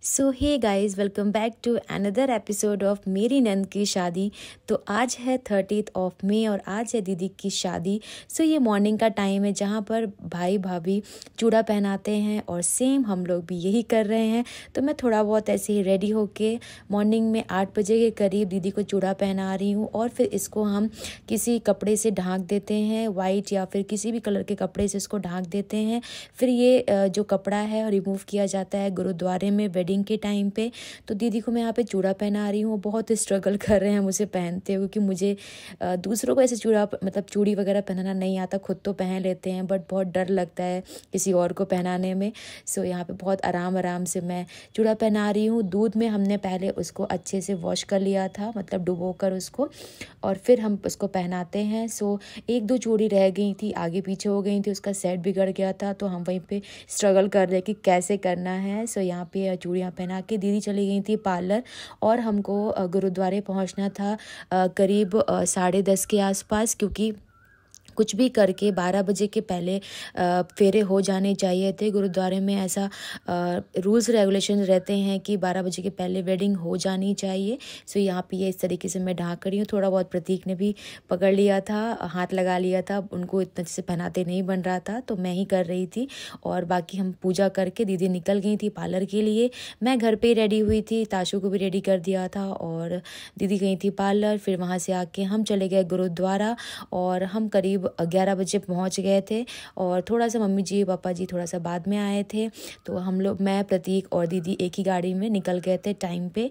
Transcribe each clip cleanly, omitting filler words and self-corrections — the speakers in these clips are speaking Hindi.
So hey guys, welcome back to another episode of मेरी नंद की शादी। तो आज है 30 मई और आज है दीदी की शादी। सो ये मॉर्निंग का टाइम है जहाँ पर भाई भाभी चूड़ा पहनाते हैं और सेम हम लोग भी यही कर रहे हैं। तो मैं थोड़ा बहुत ऐसे ही रेडी होके मॉर्निंग में 8 बजे के करीब दीदी को चूड़ा पहना रही हूँ और फिर इसको हम किसी कपड़े से ढाँक देते हैं, वाइट या फिर किसी भी कलर के कपड़े से इसको ढाँक देते हैं। फिर ये जो कपड़ा है रिमूव किया जाता है गुरुद्वारे में वेडिंग के टाइम पे। तो दीदी को मैं यहाँ पे चूड़ा पहना रही हूँ। बहुत स्ट्रगल कर रहे हैं मुझे पहनते हुए क्योंकि मुझे दूसरों को ऐसे चूड़ा मतलब चूड़ी वगैरह पहनाना नहीं आता। खुद तो पहन लेते हैं बट बहुत डर लगता है किसी और को पहनाने में। सो यहाँ पे बहुत आराम से मैं चूड़ा पहना रही हूँ। दूध में हमने पहले उसको अच्छे से वॉश कर लिया था, मतलब डुबो कर उसको, और फिर हम उसको पहनाते हैं। सो एक दो चूड़ी रह गई थी, आगे पीछे हो गई थी, उसका सेट बिगड़ गया था तो हम वहीं पे स्ट्रगल कर रहे कि कैसे करना है। सो यहाँ पे चूड़ियाँ पहना के दीदी चली गई थी पार्लर और हमको गुरुद्वारे पहुंचना था करीब 10:30 के आसपास, क्योंकि कुछ भी करके 12 बजे के पहले फेरे हो जाने चाहिए थे। गुरुद्वारे में ऐसा रूल्स रेगुलेशन रहते हैं कि 12 बजे के पहले वेडिंग हो जानी चाहिए। सो यहाँ पे ये इस तरीके से मैं ढाँक रही हूँ। थोड़ा बहुत प्रतीक ने भी पकड़ लिया था, हाथ लगा लिया था, उनको इतना अच्छे से पहनाते नहीं बन रहा था तो मैं ही कर रही थी। और बाकी हम पूजा करके दीदी निकल गई थी पार्लर के लिए। मैं घर पर रेडी हुई थी, ताशु को भी रेडी कर दिया था और दीदी गई थी पार्लर। फिर वहाँ से आके हम चले गए गुरुद्वारा और हम करीब 11 बजे पहुंच गए थे। और थोड़ा सा मम्मी जी पापा जी थोड़ा सा बाद में आए थे। तो हम लोग, मैं, प्रतीक और दीदी एक ही गाड़ी में निकल गए थे टाइम पे।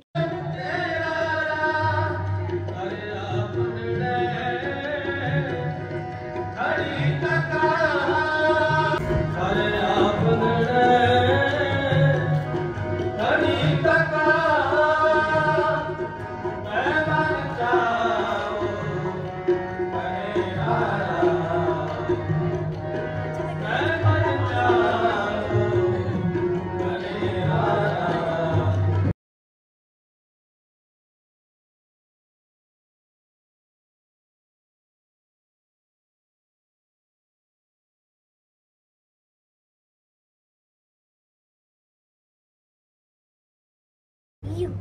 You.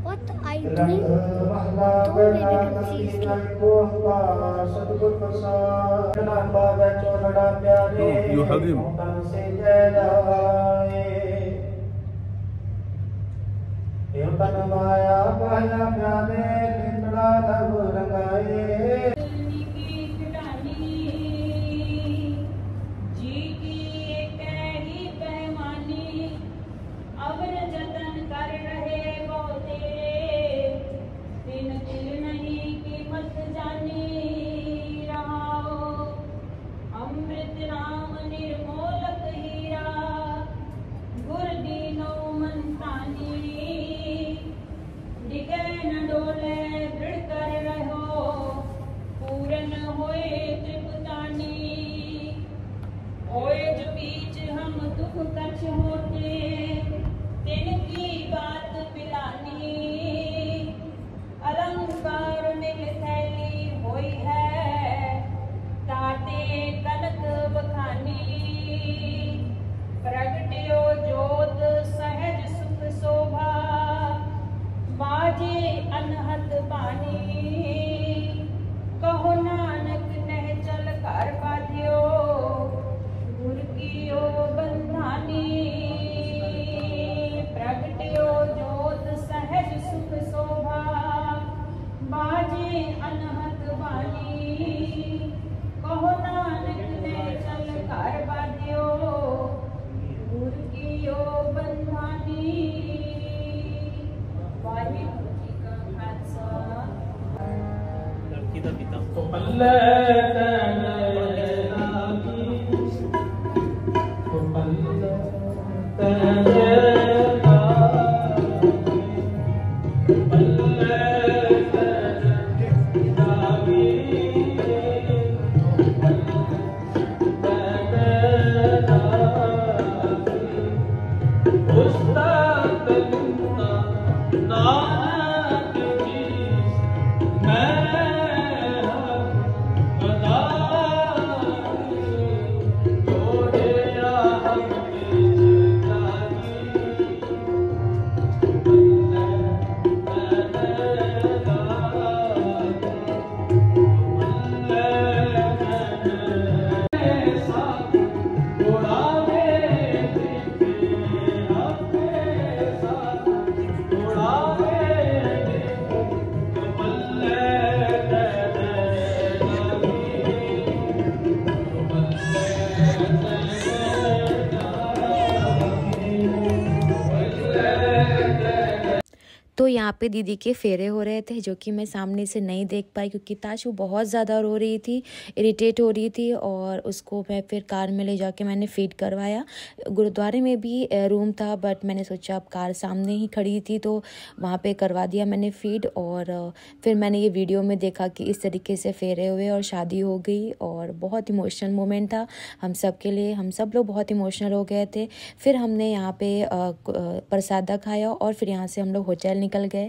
What are you doing? Don't be confused. No, you hug him. तो यहाँ पे दीदी के फेरे हो रहे थे जो कि मैं सामने से नहीं देख पाई क्योंकि ताशू बहुत ज़्यादा रो रही थी, इरिटेट हो रही थी, और उसको मैं फिर कार में ले जाके मैंने फीड करवाया। गुरुद्वारे में भी रूम था बट मैंने सोचा अब कार सामने ही खड़ी थी तो वहाँ पे करवा दिया मैंने फीड। और फिर मैंने ये वीडियो में देखा कि इस तरीके से फेरे हुए और शादी हो गई, और बहुत इमोशनल मोमेंट था हम सब के लिए। हम सब लोग बहुत इमोशनल हो गए थे। फिर हमने यहाँ पे प्रसादा खाया और फिर यहाँ से हम लोग होटल निकल गए।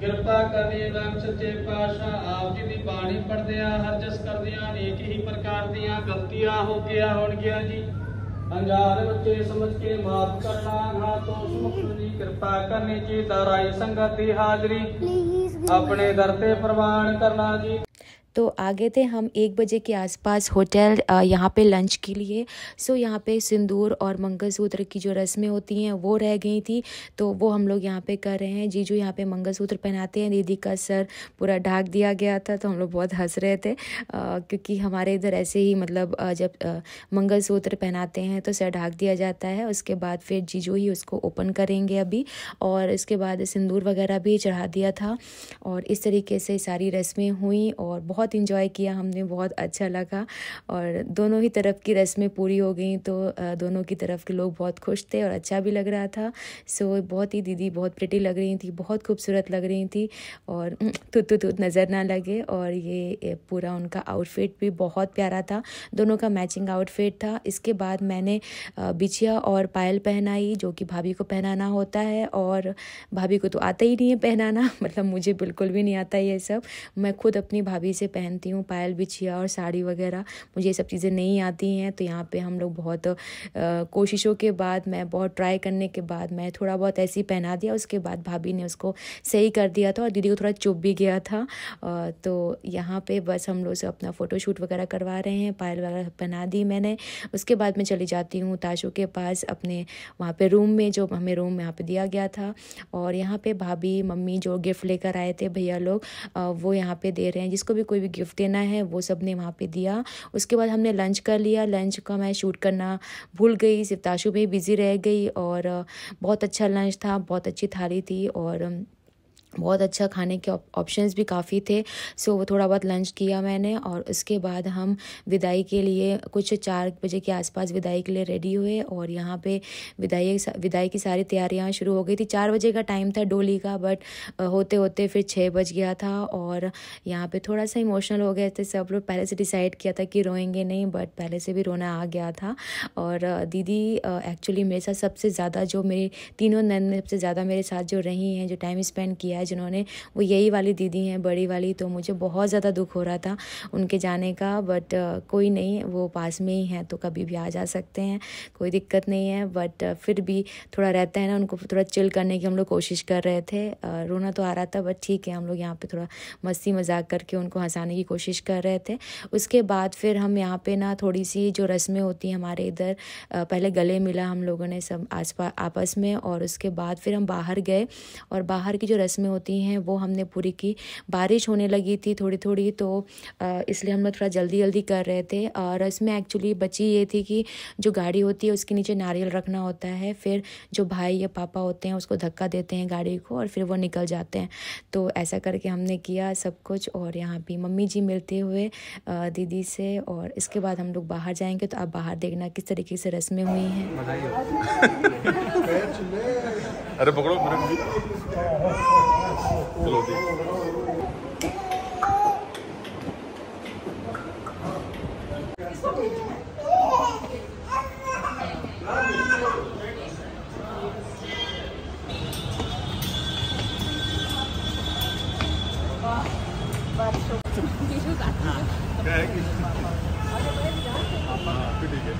ਕਿਰਪਾ ਕਰਨੀ ਰੱਬ ਸੱਚੇ ਪਾਤਸ਼ਾਹ ਆਪ ਜੀ ਦੀ ਬਾਣੀ ਪੜ੍ਹਦਿਆਂ ਹਰ ਜਸ ਕਰਦਿਆਂ ਅਨੇਕ ਹੀ ਪ੍ਰਕਾਰ ਦੀਆਂ ਗਲਤੀਆਂ ਹੋ ਗਿਆ ਹੋਣਗੀਆਂ ਜੀ। ਅਣਜਾਣ ਬੱਚੇ ਸਮਝ ਕੇ ਮਾਫ ਕਰਨਾ, ਨਾ ਤੋਂ ਸੁਖ ਦੀ ਕਿਰਪਾ ਕਰਨੀ ਜੀ। ਦਾਰਾਈ ਸੰਗਤ ਦੀ ਹਾਜ਼ਰੀ ਆਪਣੇ ਦਰ ਤੇ ਪ੍ਰਵਾਨ ਕਰਨਾ जी। तो आ गए थे हम 1 बजे के आसपास होटल यहाँ पे लंच के लिए। सो यहाँ पे सिंदूर और मंगलसूत्र की जो रस्में होती हैं वो रह गई थी, तो वो हम लोग यहाँ पे कर रहे हैं। जीजू यहाँ पे मंगलसूत्र पहनाते हैं, दीदी का सर पूरा ढाक दिया गया था तो हम लोग बहुत हंस रहे थे क्योंकि हमारे इधर ऐसे ही मतलब जब मंगलसूत्र पहनाते हैं तो सर ढाक दिया जाता है, उसके बाद फिर जीजू ही उसको ओपन करेंगे अभी, और इसके बाद सिंदूर वगैरह भी चढ़ा दिया था। और इस तरीके से सारी रस्में हुई और बहुत इंजॉय किया हमने, बहुत अच्छा लगा। और दोनों ही तरफ की रस्में पूरी हो गई तो दोनों की तरफ के लोग बहुत खुश थे और अच्छा भी लग रहा था। सो बहुत ही दीदी बहुत प्रिटी लग रही थी, बहुत खूबसूरत लग रही थी और तुत नज़र ना लगे। और ये पूरा उनका आउटफिट भी बहुत प्यारा था, दोनों का मैचिंग आउटफिट था। इसके बाद मैंने बिछिया और पायल पहनाई जो कि भाभी को पहनाना होता है, और भाभी को तो आता ही नहीं है पहनाना, मतलब मुझे बिल्कुल भी नहीं आता ये सब। मैं खुद अपनी भाभी से पहनती हूँ पायल, बिछिया और साड़ी वगैरह, मुझे ये सब चीज़ें नहीं आती हैं। तो यहाँ पे हम लोग बहुत कोशिशों के बाद, मैं बहुत ट्राई करने के बाद मैं थोड़ा बहुत ऐसे ही पहना दिया। उसके बाद भाभी ने उसको सही कर दिया था और दीदी को थोड़ा चुभ भी गया था। तो यहाँ पे बस हम लोग से अपना फ़ोटोशूट वगैरह करवा रहे हैं, पायल वगैरह पहना दी मैंने। उसके बाद मैं चली जाती हूँ ताशू के पास अपने वहाँ पे रूम में, जो हमें रूम यहाँ पे दिया गया था। और यहाँ पे भाभी मम्मी जो गिफ्ट लेकर आए थे भैया लोग, वो यहाँ पे दे रहे हैं, जिसको भी कोई भी गिफ्ट देना है वो सब ने वहाँ पे दिया। उसके बाद हमने लंच कर लिया। लंच का मैं शूट करना भूल गई, सिर्फ ताशू पे बिज़ी रह गई। और बहुत अच्छा लंच था, बहुत अच्छी थाली थी और बहुत अच्छा खाने के ऑप्शंस भी काफ़ी थे। सो वो थोड़ा बहुत लंच किया मैंने और उसके बाद हम विदाई के लिए कुछ 4 बजे के आसपास विदाई के लिए रेडी हुए। और यहाँ पे विदाई की सारी तैयारियाँ शुरू हो गई थी। 4 बजे का टाइम था डोली का, बट होते होते फिर 6 बज गया था। और यहाँ पे थोड़ा सा इमोशनल हो गए थे सब लोग। पहले से डिसाइड किया था कि रोएंगे नहीं, बट पहले से भी रोना आ गया था। और दीदी एक्चुअली मेरे साथ सबसे ज़्यादा, जो मेरी तीनों नंद में सबसे ज़्यादा मेरे साथ जो रही हैं, जो टाइम स्पेंड किया जिन्होंने, वो यही वाली दीदी हैं, बड़ी वाली। तो मुझे बहुत ज़्यादा दुख हो रहा था उनके जाने का, बट कोई नहीं, वो पास में ही हैं तो कभी भी आ जा सकते हैं, कोई दिक्कत नहीं है। बट फिर भी थोड़ा रहता है ना, उनको थोड़ा चिल करने की हम लोग कोशिश कर रहे थे। रोना तो आ रहा था बट ठीक है, हम लोग यहाँ पे थोड़ा मस्ती मजाक करके उनको हंसाने की कोशिश कर रहे थे। उसके बाद फिर हम यहाँ पे ना थोड़ी सी जो रस्में होती हैं हमारे इधर, पहले गले मिला हम लोगों ने सब आपस में, और उसके बाद फिर हम बाहर गए। और बाहर की जो रस्में होती हैं वो हमने पूरी की। बारिश होने लगी थी थोड़ी थोड़ी, तो इसलिए हम लोग थोड़ा जल्दी जल्दी कर रहे थे। और इसमें एक्चुअली बची ये थी कि जो गाड़ी होती है उसके नीचे नारियल रखना होता है, फिर जो भाई या पापा होते हैं उसको धक्का देते हैं गाड़ी को और फिर वो निकल जाते हैं। तो ऐसा करके हमने किया सब कुछ। और यहाँ भी मम्मी जी मिलते हुए दीदी से, और इसके बाद हम लोग बाहर जाएंगे। तो आप बाहर देखना किस तरीके से रस्में हुई हैं। अरे पकड़ो मेरे चलो जी। क्या है कि ठीक है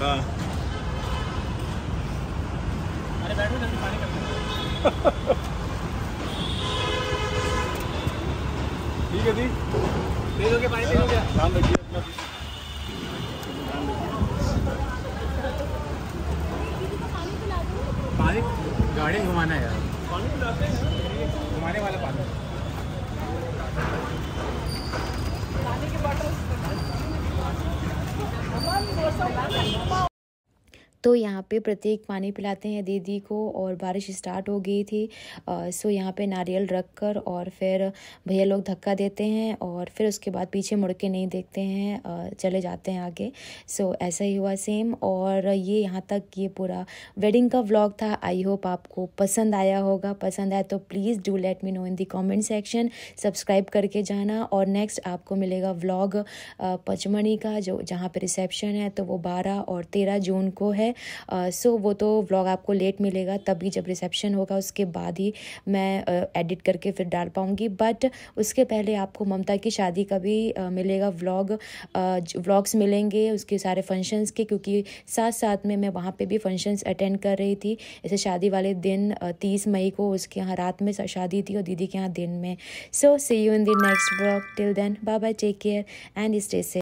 हाँ अरे बैठो जल्दी पानी कर ठीक है दी दे दोगे पानी, दे दोगे। ध्यान रखिए अपना। पानी गाड़ी घुमाना है यार, पानी पिलाते हैं, घुमाने वाला पानी की बॉटल। तो यहाँ पे प्रत्येक पानी पिलाते हैं दीदी को, और बारिश स्टार्ट हो गई थी। सो यहाँ पे नारियल रख कर और फिर भैया लोग धक्का देते हैं और फिर उसके बाद पीछे मुड़ के नहीं देखते हैं, चले जाते हैं आगे। सो ऐसा ही हुआ सेम। और ये यहाँ तक ये पूरा वेडिंग का व्लॉग था। आई होप आपको पसंद आया होगा। पसंद आया तो please do let me know in the comment section. Subscribe करके जाना। और नेक्स्ट आपको मिलेगा व्लॉग पचमणी का, जो जहाँ पे रिसेप्शन है, तो वो 12 और 13 जून को है। सो वो तो व्लॉग आपको लेट मिलेगा, तभी जब रिसेप्शन होगा उसके बाद ही मैं एडिट करके फिर डाल पाऊँगी। बट उसके पहले आपको ममता की शादी का भी मिलेगा व्लॉग्स मिलेंगे उसके सारे फंक्शंस के, क्योंकि साथ साथ में मैं वहाँ पे भी फंक्शंस अटेंड कर रही थी। जैसे शादी वाले दिन 30 मई को उसके यहाँ रात में शादी थी और दीदी के यहाँ दिन में। So see you in the next vlog. Till then bye bye, take care and stay safe.